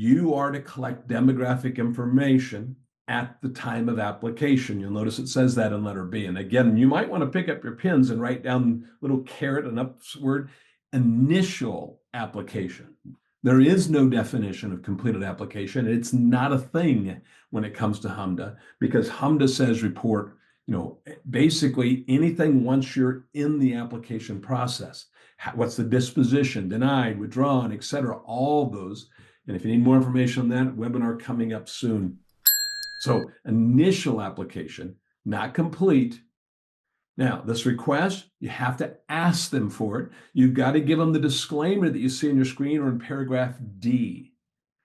you are to collect demographic information at the time of application. You'll notice it says that in letter B. And again, you might want to pick up your pens and write down little caret and upward initial application. There is no definition of completed application. It's not a thing when it comes to HMDA, because HMDA says report, basically anything once you're in the application process. What's the disposition, denied, withdrawn, et cetera, all those. And if you need more information on that, webinar coming up soon. So initial application, not complete. Now, this request, you have to ask them for it. You've got to give them the disclaimer that you see on your screen or in paragraph D.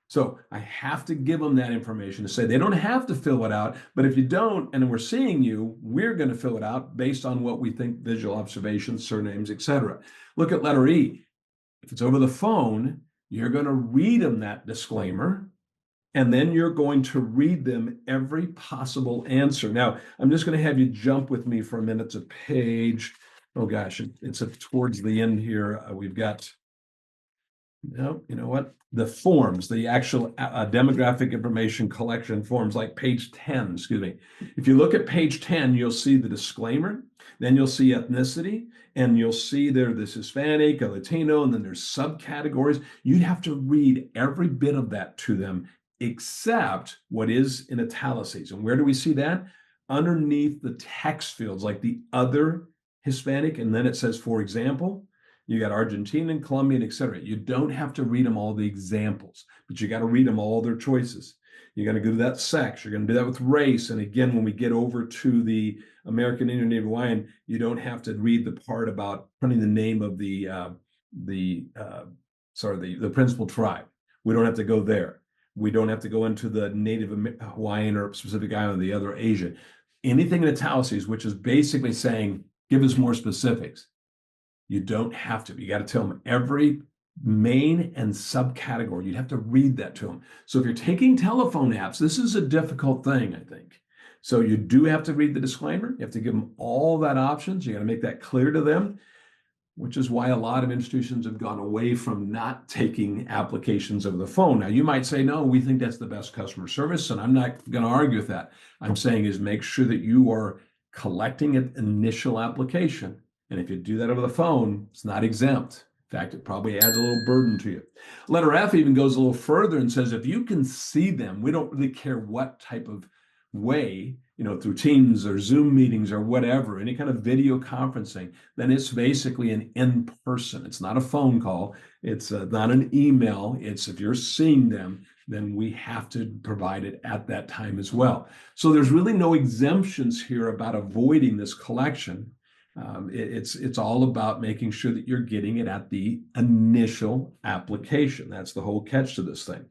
So I have to give them that information to say they don't have to fill it out, but if you don't, and we're seeing you, we're going to fill it out based on what we think, visual observations, surnames, et cetera. Look at letter E. If it's over the phone, you're going to read them that disclaimer, and then you're going to read them every possible answer. Now, I'm just going to have you jump with me for a minute to page, oh gosh, it's towards the end here. We've got, no, you know what? The forms, the actual demographic information collection forms, like page 10, excuse me. If you look at page 10, you'll see the disclaimer, then you'll see ethnicity, and you'll see there this Hispanic, a Latino, and then there's subcategories. You'd have to read every bit of that to them, except what is in italics. And where do we see that? Underneath the text fields, like the other Hispanic, and then it says, for example, you got Argentinian, Colombian, et cetera. You don't have to read them all the examples, but you got to read them all their choices. You're going to go to that sex. You're going to do that with race. And again, when we get over to the American Indian Native Hawaiian, you don't have to read the part about putting the name of the principal tribe. We don't have to go there. We don't have to go into the Native Hawaiian or Pacific Island, the other Asian. Anything in italics, which is basically saying, give us more specifics. You don't have to. You got to tell them every main and subcategory. You'd have to read that to them. So if you're taking telephone apps, this is a difficult thing, I think. So you do have to read the disclaimer. You have to give them all that options. You got to make that clear to them, which is why a lot of institutions have gone away from not taking applications over the phone. Now, you might say, no, we think that's the best customer service, and I'm not going to argue with that. I'm saying is make sure that you are collecting an initial application. And if you do that over the phone, it's not exempt. In fact, it probably adds a little burden to you. Letter F even goes a little further and says, if you can see them, we don't really care what type of way, through Teams or Zoom meetings or whatever, any kind of video conferencing, then it's basically an in-person. It's not a phone call. It's not an email. It's if you're seeing them, then we have to provide it at that time as well. So there's really no exemptions here about avoiding this collection. It's all about making sure that you're getting it at the initial application. That's the whole catch to this thing.